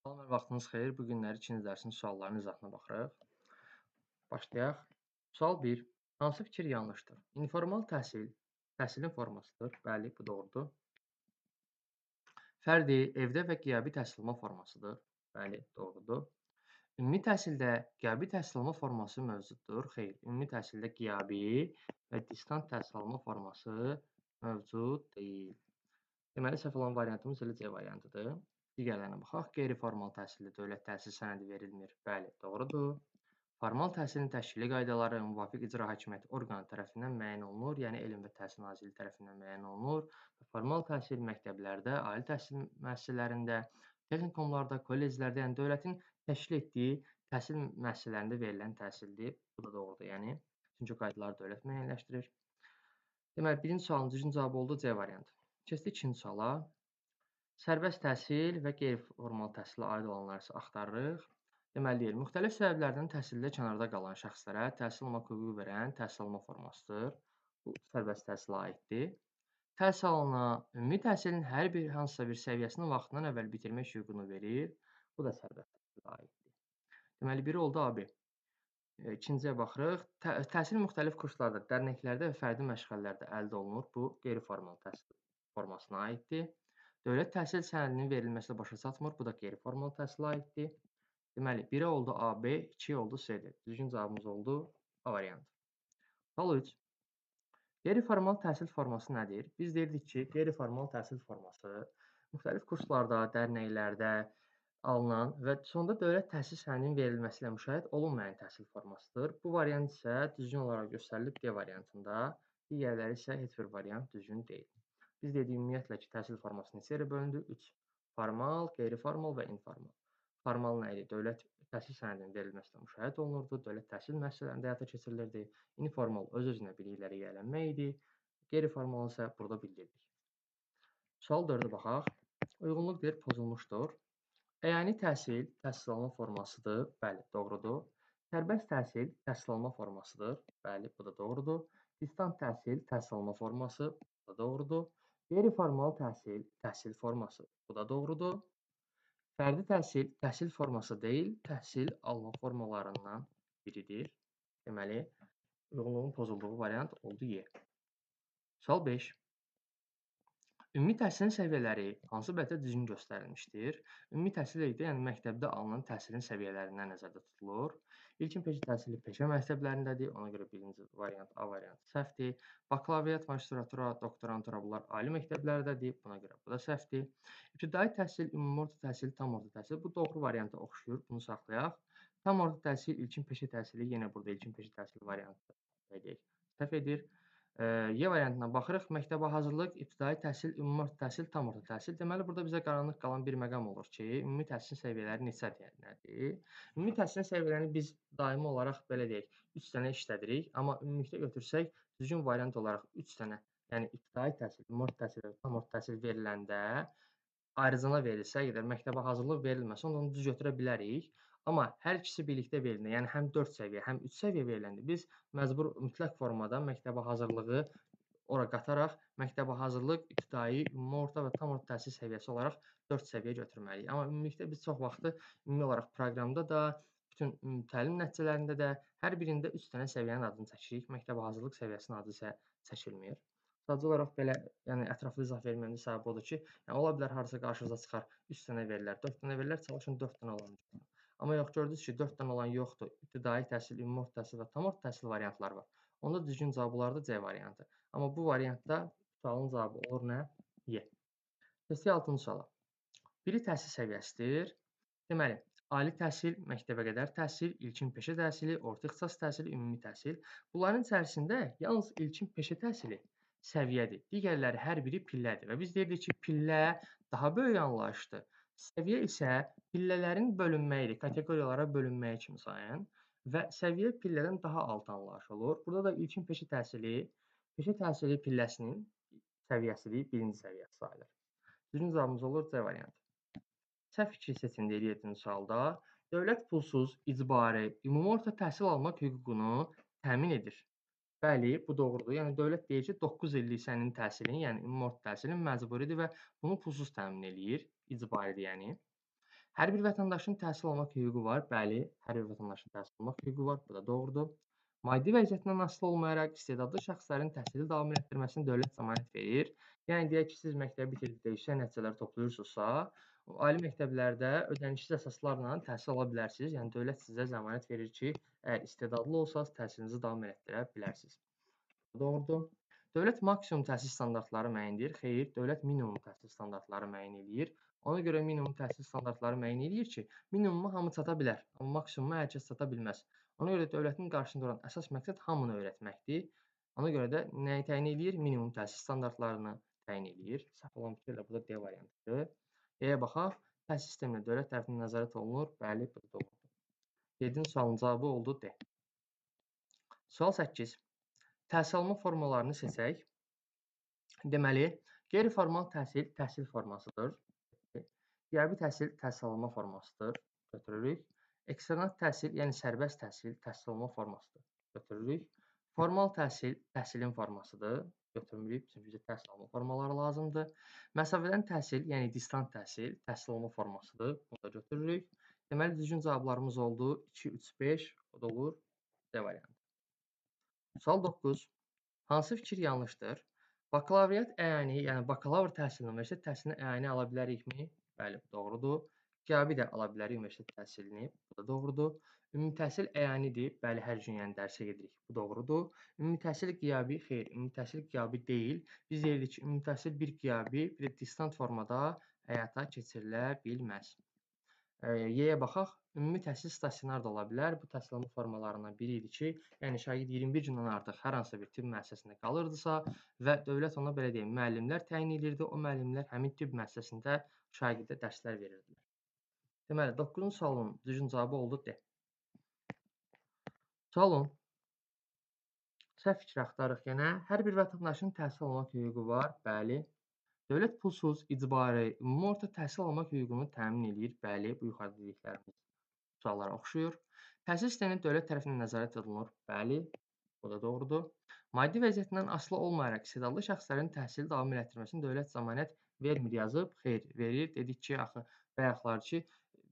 Salam, vaxtınız xeyir. Bu günləri ikinci dərsin suallarının izahına baxırıq. Başlayaq. Sual 1. Hansı fikir yanlışdır? İnformal təhsil təhsilin formasıdır. Bəli, bu doğrudur. Fərdi evdə və qiyabi təhsil alma formasıdır. Bəli, doğrudur. Ümumi təhsildə qiyabi təhsil alma forması mövcuddur. Xeyr, ümumi təhsildə qiyabi və distant təhsil alma forması mövcud deyil. Deməli, səhv olan variantımız elə C variantıdır. Digərlərinə baxaq. Qeyri-formal təhsildə dövlət təhsil sənədi verilmir. Bəli, doğrudur. Formal təhsilin təşkili qaydaları müvafiq icra hakimiyyəti orqanı tərəfindən müəyyən olunur, yəni Elm və Təhsil Nazirliyi tərəfindən müəyyən olunur. Formal təhsil məktəblərdə, ali təhsil müəssisələrində, texnikumlarda, kolleclərdə, yəni dövlətin təşkil etdiyi təhsil müəssisələrində verilən təhsildir. Bu da doğrudur, yəni çünki qaydaları dövlət müəyyənləşdirir. Deməli, birinci sualın düzgün cavabı oldu C variantı. Keçdik ikinci suala. Sərbəst təhsil və qeyri-formal təhsilə aid olanları isə axtarırıq. Deməli, deyir, müxtəlif səbəblərdən təhsildə kənarda qalan şəxslərə təhsil almaq hüququ verən təhsil alma formasıdır. Bu, sərbəst təhsilə aiddir. Təhsil alınan ümumi təhsilin hər bir hansısa bir səviyyəsini vaxtından əvvəl bitirmək hüququnu verir. Bu da sərbəst təhsilə aiddir. Deməli, biri oldu A, B. İkinciyə baxırıq. Təhsil müxtəlif kurslarda, dərnəklərdə və fərdi məşğələlərdə əldə olunur. Bu, qeyri-formal təhsil formasına aiddir. Dövlət təhsil sənədinin verilməsi başa çatmır. Bu da qeyri-formal təhsilə aiddir. Deməli, 1-ə oldu A, B, 2-yə oldu C-dir. Düzgün cavabımız oldu A variantı. Sual 3. Qeyri-formal təhsil forması nədir? Biz deyirdik ki, qeyri-formal təhsil forması müxtəlif kurslarda, dərnəklərdə alınan və sonda dövlət təhsil sənədinin verilməsi ilə müşahidə olunmayan təhsil formasıdır. Bu variant isə düzgün olaraq göstərilib D variantında, digərləri isə heç bir variant düzgün deyil. Biz dedik ümumiyyətlə ki, təhsil forması neçə yerə bölündü? 3. Formal, qeyri-formal və informal. Formal nə idi? Dövlət təhsil sənədinin verilməsində müşahidə olunurdu, dövlət təhsil müəssisələrində həyata keçirilirdi. İnformal öz-özünə bilikləri yiyələnmək idi. Qeyri-formal isə burada bildirdik. Sual 4-ə baxaq. Uyğunluq deyir, pozulmuşdur. Əyani təhsil təhsil alma formasıdır. Bəli, doğrudur. Sərbəst təhsil təhsil alma formasıdır. Bəli, bu da doğrudur. Distant təhsil təhsil alma forması, bu da doğrudur. Qeyri-formal təhsil təhsil forması, bu da doğrudur. Fərdi təhsil təhsil forması deyil, təhsil alma formalarından biridir. Deməli, uyğunluğun pozulduğu variant oldu Y. Sual 5. Ümumi təhsilin səviyyələri hansı bələddə düzgün göstərilmişdir? Ümumi təhsil dedikdə, yəni məktəbdə alınan təhsilin səviyyələrindən nəzərdə tutulur. İlkin peşə təhsili peşə məktəblərindədir. Ona görə birinci variant A variantı səhvdir. Bakalavriat, magistratura, doktorantura bunlar ali məktəblərdədir. Buna görə bu da səhvdir. İbtidai təhsil, ümumi orta təhsil, tam orta təhsil. Bu doğru varianta oxşuyur. Bunu saxlayaq. Tam orta təhsil, ilkin peşə təhsili. Yenə burada ilkin peşə təhsili variantı səhv edir. Y variantına baxırıq. Məktəbə hazırlıq, ibtidai təhsil, ümumi orta təhsil, tam orta təhsil. Deməli, burada bizə qaranlıq qalan bir məqam olur ki, ümumi təhsil səviyyələri neçədir, nədir? Ümumi təhsilin səviyyələrini biz daimi olaraq belə deyək, 3 dənə işlədirik, amma ümumilikdə götürsək, düzgün variant olaraq 3 dənə, yəni ibtidai təhsil, ümumi orta təhsil və tam orta təhsil veriləndə ayrıcana verilsə, ya da məktəbə hazırlıq verilməsə, onda onu düz götürə bilərik. Amma hər ikisi birlikdə verilir. Yəni həm 4 səviyyə, həm 3 səviyyə veriləndə biz məcbur mütləq formada məktəbə hazırlığı ora qataraq məktəbə hazırlıq, ibtidai, ümumi orta və tam orta təhsil səviyyəsi olaraq 4 səviyyə götürməliyik. Amma ümumilikdə biz çox vaxtı ümumi olaraq proqramda da, bütün təlim nəticələrində də hər birində 3 dənə səviyyənin adını çəkirik. Məktəbə hazırlıq səviyyəsinin adı isə çəkilmir. Sadəcə olaraq belə, yəni ətraflı izah verməyin səbəbi odur ki, yəni ola bilər harasa qarşınıza çıxar, 3 dənə verilər, 4 dənə verilər, çalışın 4 dənə olan. Amma yox, gördünüz ki, 4 dənə olan yoxdur. İbtidai təhsil, ümumi orta təhsil və tam orta təhsil variantları var. Onda düzgün cavab olardı C variantı. Amma bu variantda sualın cavabı olur nə? Y. Keçdik 6-cı suala. Biri təhsil səviyyəsidir. Deməli, ali təhsil, məktəbə qədər təhsil, ilkin peşə təhsili, orta ixtisas təhsili, ümumi təhsil. Bunların içərisində yalnız ilkin peşə təhsili səviyyədir. Digərləri hər biri pillədir. Və biz deyirdik ki, pillə daha böyük anlayışdır. Səviyyə isə pillələrin bölünməyidir, kateqoriyalara bölünməyi kimi sayın və səviyyə pillədən daha alt anlayış olur. Burada da ilkin peşə təhsili pilləsinin səviyyəsidir, birinci səviyyəsi sayılır. Düzgün cavabımız olur C variantı. Səhv fikri seçin deyilir 7-ci sualda. Dövlət pulsuz, icbari, ümumi orta təhsil almaq hüququnu təmin edir. Bəli, bu doğrudur. Yəni dövlət deyir ki, 9 illik sənin təhsilin, yəni ümumi orta təhsilin məcburidir və bunu pulsuz təmin eləyir, icbaridir yəni. Hər bir vətəndaşın təhsil almaq hüququ var. Bəli, hər bir vətəndaşın təhsil almaq hüququ var. Bu da doğrudur. Maddi vəziyyətindən asılı olmayaraq istedadlı şəxslərin təhsili davam etdirməsini dövlət zəmanət verir. Yəni deyək ki, siz məktəbi bitirdikdə yüksək nəticələr toplayırsınızsa, ali məktəblərdə ödənişsiz əsaslarla təhsil ala bilərsiniz. Yəni dövlət sizə zəmanət verir ki, əgər istedadlı olsanız təhsilinizi davam etdirə bilərsiniz. Doğrudur. Dövlət maksimum təhsil standartları müəyyən edir. Xeyr, dövlət minimum təhsil standartları müəyyən edir. Ona görə minimum təhsil standartları müəyyən edir ki, minimuma hamı çata bilər, amma maksimuma hər kəs çata bilməz. Ona görə dövlətin qarşısında duran əsas məqsəd hamını öyrətməkdir. Ona görə də nəyi təyin edir? Minimum təhsil standartlarını təyin edir. Səhv olan fikirlə bu da D variantıdır. E-yə baxaq. Təhsil sisteminə dövlət tərəfindən nəzarət olunur. Bəli, bu da doğrudur. 7-ci sualın cavabı oldu D. Sual 8. Təhsil alma formalarını seçək. Deməli, qeyri-formal təhsil təhsil formasıdır. Qiyabi təhsil təhsil alma formasıdır. Götürürük. Eksternat təhsil, yəni sərbəst təhsil təhsil alma formasıdır. Götürürük. Formal təhsil təhsilin formasıdır. Götürmürük, çünki bizə təhsil alma formaları lazımdır. Məsafədən təhsil, yəni distant təhsil təhsil alma formasıdır. Bunu da götürürük. Deməli, düzgün cavablarımız oldu 2, 3, 5. O da olur D variantı. Sual 9. Hansı fikir yanlışdır? Bakalavriat əyani, yəni bakalavr təhsilini, universitet təhsilini əyani ala bilərikmi? Bəli, bu doğrudur. Qiyabi də ala bilərik universitet təhsilini. Bu da doğrudur. Ümumi təhsil əyanidir. Bəli, hər gün yəni dərsə gedirik. Bu doğrudur. Ümumi təhsil qiyabi, xeyr, ümumi təhsil qiyabi deyil. Biz deyirik ki, ümumi təhsil bir qiyabi, bir də distant formada həyata keçirilə bilməz. Y-yə baxaq. Ümumi təhsil stasionar da ola bilər. Bu təhsil alma formalarından biri idi ki, yəni şagird 21 gündən artıq hər hansı bir tibb müəssisəsində qalırdısa və dövlət ona belə deyim, müəllimlər təyin edirdi. O müəllimlər həmin tibb müəssisəsində şagirdə dərslər verirdilər. Deməli, 9-cu sualın düzgün cavabı oldu D. Sual 10. Səhv fikri axtarırıq yenə. Hər bir vətəndaşın təhsil almaq hüququ var. Bəli. Dövlət pulsuz, icbari, ümumi orta təhsil almaq hüququnu təmin edir. Bəli, bu yuxarıda dediklərimiz suallara oxşuyur. Təhsil sistemi dövlət tərəfindən nəzarət olunur. Bəli, bu da doğrudur. Maddi vəziyyətindən asılı olmayaraq istedadlı şəxslərin təhsili davam etdirməsini dövlət zəmanət vermir yazıb. Xeyr, verir. Dedik ki, axı bayaqlar ki,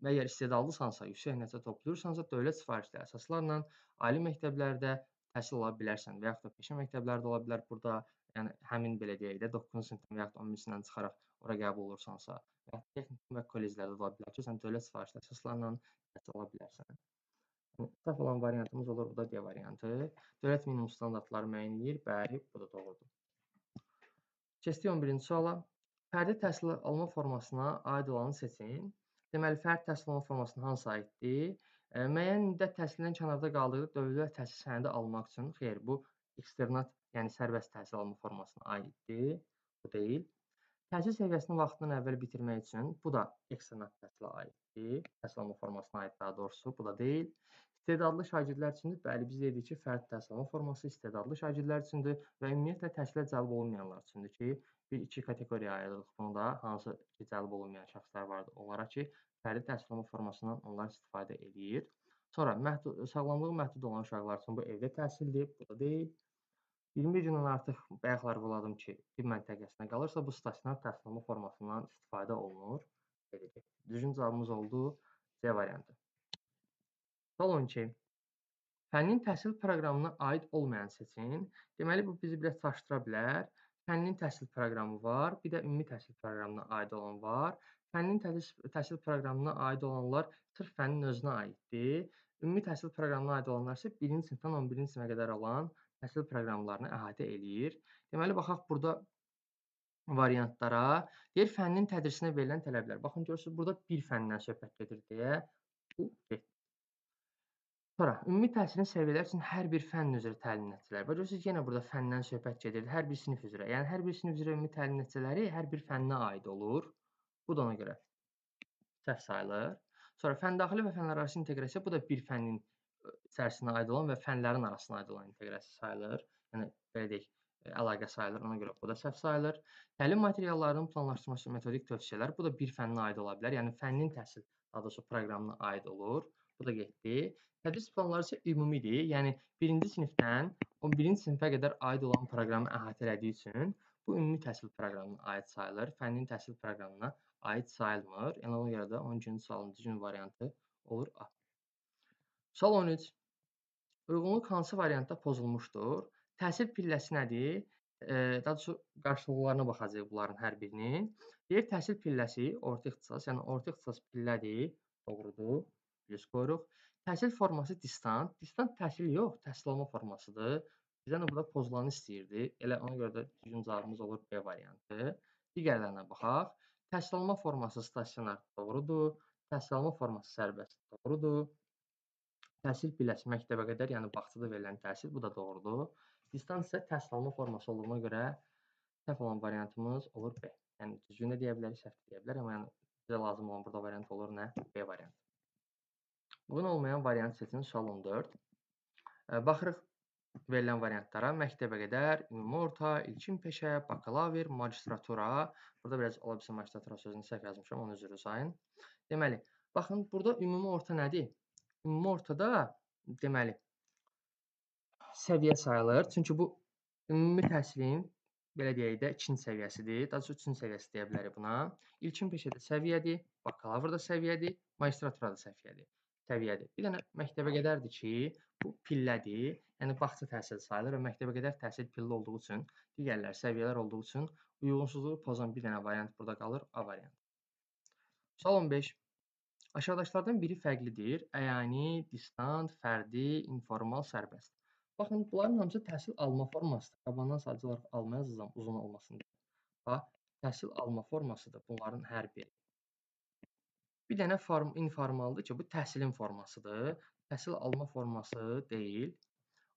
əgər istedadlısansa, yüksək nəticə toplayırsansa, dövlət sifarişli əsaslarla ali məktəblərdə təhsil ala bilərsən və yaxud da peşə məktəbləri də ola bilər burada. Yəni həmin belə deyək də 9-cu sinifdən və yaxud da 11-ci sinifdən çıxaraq ora qəbul olursansa, və yaxud texnikum və kolleclərdə də ola bilər ki, sən dövlət sifarişli əsaslarla təhsil ala bilərsən. Səhv olan variantımız olur, bu da D variantı. Dövlət minimum standartları müəyyən edir. Bəli, bu da doğrudur. Keçdik 11-ci suala. Fərdi təhsil alma formasına aid olanı seçin. Deməli, fərdi təhsil alma formasına hansı aiddir? Müəyyən müddət təhsildən kənarda qaldıqda dövlət təhsil sənədi almaq üçün, xeyr, bu eksternat, yəni sərbəst təhsil alma formasına aiddir. Bu deyil. Təhsil səviyyəsini vaxtından əvvəl bitirmək üçün, bu da eksternat təhsilə aiddir. Təhsil alma formasına aid daha doğrusu, bu da deyil. İstedadlı şagirdlər üçündür. Bəli, biz dedik ki, fərdi təhsil alma forması istedadlı şagirdlər üçündür və ümumiyyətlə təhsilə cəlb olunmayanlar üçündür ki, bir-iki kateqoriyaya ayırırıq bunu da, hansı ki, cəlb olunmayan şəxslər vardır, onlara ki, fərdi təhsil alma formasından onlar istifadə edir. Sonra, sağlamlığı məhdud olan uşaqlar üçün bu evdə təhsildir, bu da deyil. 21 gündən artıq bayaqlar vuruladım ki, bir məntəqəsində qalırsa, bu stasionar təhsil alma formasından istifadə olunur. Düzgün cavabımız oldu C variantı. Sual 12. Fənnin təhsil proqramına aid olmayan seçin. Deməli, bu bizi biraz çaşdıra bilər. Fənnin təhsil proqramı var, bir də ümumi təhsil proqramına aid olan var. Fənnin təhsil proqramına aid olanlar sırf fənnin özünə aiddir. Ümumi təhsil proqramına aid olanlar isə 1-ci sinifdən 11-ci sinifə qədər olan təhsil proqramlarını əhatə eləyir. Deməli, baxaq burada variantlara. Deyir, fənnin tədrisinə verilən tələblər. Baxın, görürsünüz, burada bir fəndən söhbət gedir deyə. Bu getdir. Sonra, ümumi təhsilin səviyyələr üçün hər bir fənn üzrə təlim nəticələri. Görürsünüz, yenə burada fəndən söhbət gedir, hər bir sinif üzrə. Yəni, hər bir sinif üzrə ümumi təlim nəticələri hər bir fənnə aid olur. Bu da ona görə səhv sayılır. Sonra, fəndaxili və fənlərarası inteqrasiya, bu da bir fənnin içərisinə aid olan və fənlərin arasına aid olan inteqrasiya sayılır. Yəni, belə deyək, əlaqə sayılır, ona görə bu da səhv sayılır. Təlim materiallarının planlaşdırılması metodik tövsiyələr, bu da bir fənnə aid ola bilər. Yəni, fənnin təhsil, daha doğrusu proqramına aid olur. Bu da getdi. Tədris planları isə ümumidir. Yəni, 1-ci sinifdən 11-ci sinifə qədər aid olan proqramı əhatə elədiyi üçün bu ümumi təhsil proqramına aid sayılır. Fənnin təhsil proqramına aid sayılmır. Yəni ona görə də 12-ci sualın düzgün variantı olur A. Sual 13. Uyğunluq hansı variantda pozulmuşdur? Təsir pilləsi nədir? Daha doğrusu qarşılıqlarına baxacağıq bunların hər birinin. Deyir təsir pilləsi orta ixtisas, yəni orta ixtisas pillədir. Doğrudur. Plus qoyuruq. Təsir forması distant. Distant təsir yox, təhsil alma formasıdır. Bizdən də burada pozulanı istəyirdi. Elə ona görə də düzgün cavabımız olur B variantı. Digərlərinə baxaq. Təhsil alma forması stasionar doğrudur. Təhsil alma forması sərbəst doğrudur. Təhsil pilləsi məktəbə qədər, yəni bağçada verilən təhsil, bu da doğrudur. Distans isə təhsil alma forması olduğuna görə səhv olan variantımız olur B. Yəni düzgün də deyə bilərik, səhv də deyə bilərik, amma yəni bizə lazım olan burada variant olur nə? B variantı. Uyğun olmayan variant seçin, sual 14. Baxırıq verilən variantlara. Məktəbə qədər, ümumi orta, ilkin peşə, bakalavr, magistratura. Burada biraz ola bilsin magistratura sözünü səhv yazmışam, onu üzr sayın. Deməli, baxın, burada ümumi orta nədir? Ümumi ortada deməli səviyyə sayılır. Çünki bu ümumi təhsilin belə deyək də 2-ci səviyyəsidir. Daha doğrusu 3-cü səviyyəsi deyə bilərik buna. İlkin peşədə səviyyədir, bakalavr da səviyyədir, magistratura da səviyyədir. Bir dənə məktəbə qədərdir ki, bu pillədir. Yəni bağça təhsili sayılır və məktəbə qədər təhsil pillə olduğu üçün, digərləri səviyyələr olduğu üçün uyğunsuzluğu pozan bir dənə variant burada qalır, A variantı. Sual 15. Aşağıdakılardan biri fərqlidir. Əyani, distant, fərdi, informal, sərbəst. Baxın, bunların hamısı təhsil alma formasıdır. Qabağından sadəcə olaraq alma yazacağam, uzun olmasın deyə. Bax, təhsil alma formasıdır bunların hər biri. Bir dənə informaldır ki, bu təhsilin formasıdır. Təhsil alma forması deyil.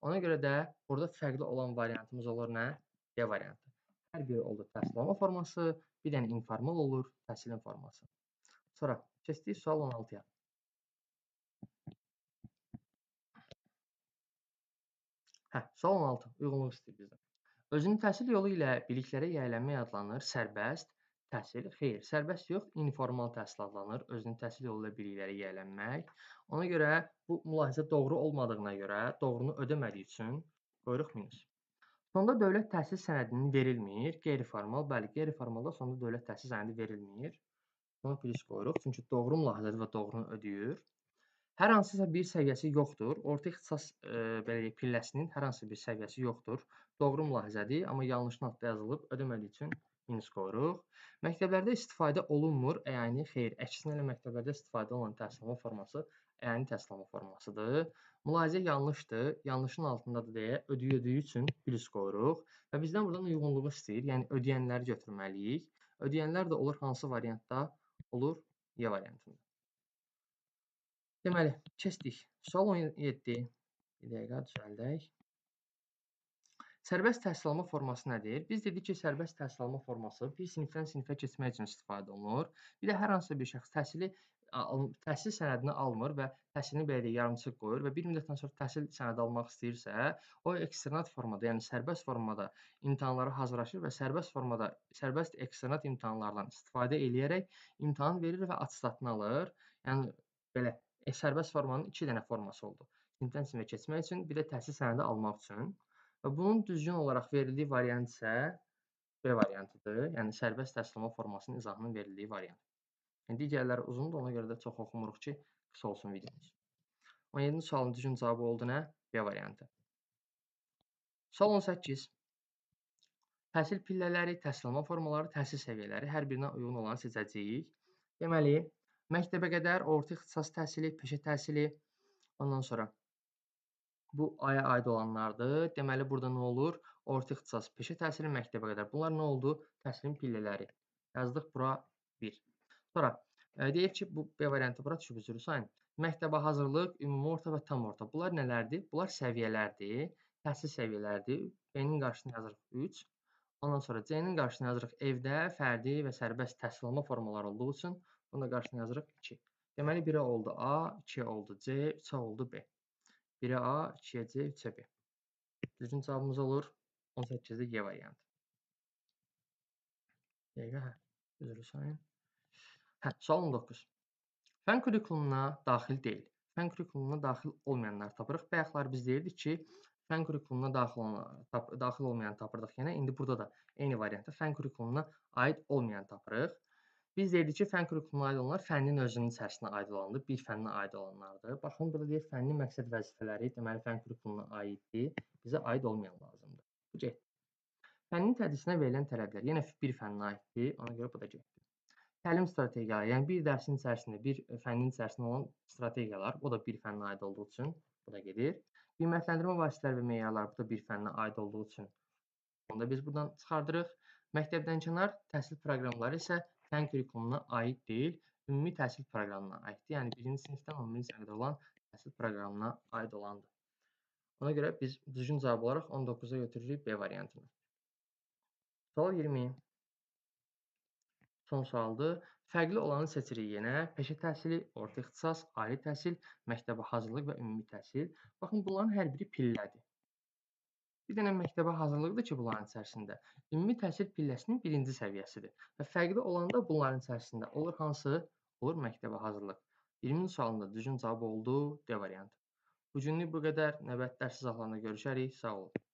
Ona görə də burada fərqli olan variantımız olur nə? D variantı. Hər biri oldu təhsil alma forması, bir dənə informal olur, təhsilin forması. Sonra keçdik sual 16-ya. Sual 16. Uyğunluq istəyir bizdən. Özünü təhsil yolu ilə biliklərə yiyələnmək adlanır. Sərbəst təhsil. Xeyr, sərbəst yox, informal təhsil adlanır. Özünü təhsil yolu ilə biliklərə yiyələnmək. Ona görə bu mülahizə doğru olmadığına görə, doğrunu ödəmədiyi üçün qoyuruq minus. Sonda dövlət təhsil sənədinin verilmir. Qeyri-formal, bəli, qeyri-formalda sonda dövlət təhsil sənədi verilmir. Bunu plus qoyuruq, çünki doğru mülahizədir və doğrunu ödəyir. Hər hansısa bir səviyyəsi yoxdur. Orta ixtisas belə deyək, pilləsinin hər hansı bir səviyyəsi yoxdur. Doğru mülahizədir, amma yanlışın altda yazılıb, ödəmədiyi üçün minus qoyuruq. Məktəblərdə istifadə olunmur. Yəni xeyr, əksinə elə məktəblərdə istifadə olunan təhsil alma forması əyani təhsil alma formasıdır. Mülahizə yanlışdır. Yanlışın altındadır deyə ödədiyi üçün plus qoyuruq və bizdən buradan uyğunluğu istəyir. Yəni ödəyənləri götürməliyik. Ödəyənlər də olur hansı variantda? Olur Y variantında. Deməli, keçdik. Sual 17. Bir dəqiqə düzəldək. Sərbəst təhsil alma forması nədir? Biz dedik ki, sərbəst təhsil alma forması bir sinifdən sinifə keçmək üçün istifadə olunur. Bir də hər hansı bir şəxs təhsil sənədini almır və təhsilini belə deyək, yarımçıq qoyur və bir müddətdən sonra təhsil sənədi almaq istəyirsə, o eksternat formada, yəni sərbəst formada imtahanlara hazırlaşır və sərbəst eksternat imtahanlardan istifadə eləyərək imtahan verir və attestatını alır. Yəni belə sərbəst formanın 2 dənə forması oldu. Sinifdən sinifə keçmək üçün, bir də təhsil sənədi almaq üçün. Və bunun düzgün olaraq verildiyi variant isə B variantıdır. Yəni sərbəst təhsil alma formasının izahının verildiyi variant. Yəni digərləri uzundur, ona görə də çox oxumuruq ki, qısa olsun videomuz. 17-ci sualın düzgün cavabı oldu nə? B variantı. Sual 18. Təhsil pillələri, təhsil alma formaları, təhsil səviyyələri hər birinə uyğun olanı seçəcəyik. Deməli, məktəbə qədər orta ixtisas təhsili, peşə təhsili, ondan sonra bu aya aid olanlardır. Deməli, burada nə olur? Orta ixtisas, peşə təhsili, məktəbə qədər. Bunlar nə oldu? Təhsilin pillələri. Yazdıq bura 1. Sonra deyək ki, bu B variantı bura düşüb üzrü sayın. Məktəbə hazırlıq, ümumi orta və tam orta. Bunlar nələrdir? Bunlar səviyyələrdir. Təhsil səviyyələrdir. B-nin qarşısına yazırıq 3. Ondan sonra C-nin qarşısına yazırıq evdə, fərdi və sərbəst təhsil alma formaları olduğu üçün bunu da qarşısına yazırıq 2. Deməli, 1-ə oldu A, 2-yə oldu C, 3-ə oldu B. 1-ə A, 2-yə C, 3-ə B. Düzgün cavabımız olur 18-də Y variantı. Dəqiqə, üzrü sayın. Sual 19. Fən kurikulumuna daxil deyil. Fən kurikulumuna daxil olmayanlar tapırıq. Bayaqlar biz deyirdik ki, fən kurikulumuna daxil olmayan tapırdıq. Yəni, indi burada da eyni variantda fən kurikulumuna aid olmayan tapırıq. Biz deyirdik ki, fənn kurikulumuna aid olanlar fənnin özünün içərisinə aid olandır, bir fənnə aid olanlardır. Baxın, burada deyir, fənnin məqsəd vəzifələri, deməli, fənn kurikulumuna aiddir, bizə aid olmayan lazımdır. Bu getdi. Fənnin tədrisinə verilən tələblər yenə bir fənnə aiddir, ona görə bu da getdi. Təlim strategiyaları, yəni bir dərsin içərisində, bir fənnin içərisində olan strategiyalar, o da bir fənnə aid olduğu üçün bu da gedir. Qiymətləndirmə vasitələri və meyarlar, bu da bir fənnə aid olduğu üçün onu da biz buradan çıxardırıq. Məktəbdənkənar təhsil proqramları isə fənn kurikulumuna aid deyil, ümumi təhsil proqramına aiddir. Yəni 1-ci sinifdən 11-ci sinifə qədər olan təhsil proqramına aid olandır. Ona görə biz düzgün cavab olaraq 19-a götürürük B variantını. Sual 20. Son sualdır. Fərqli olanı seçirik yenə. Peşə təhsili, orta ixtisas, ali təhsil, məktəbə hazırlıq və ümumi təhsil. Baxın, bunların hər biri pillədir. Bir dənə məktəbə hazırlıqdır ki, bunların içərisində. Ümumi təhsil pilləsinin 1-ci səviyyəsidir. Və fərqli olan da bunların içərisində olur hansı? Olur məktəbə hazırlıq. 20-ci sualında düzgün cavab oldu D variantı. Bu günlük bu qədər. Növbəti dərs izahlarında görüşərik. Sağ olun.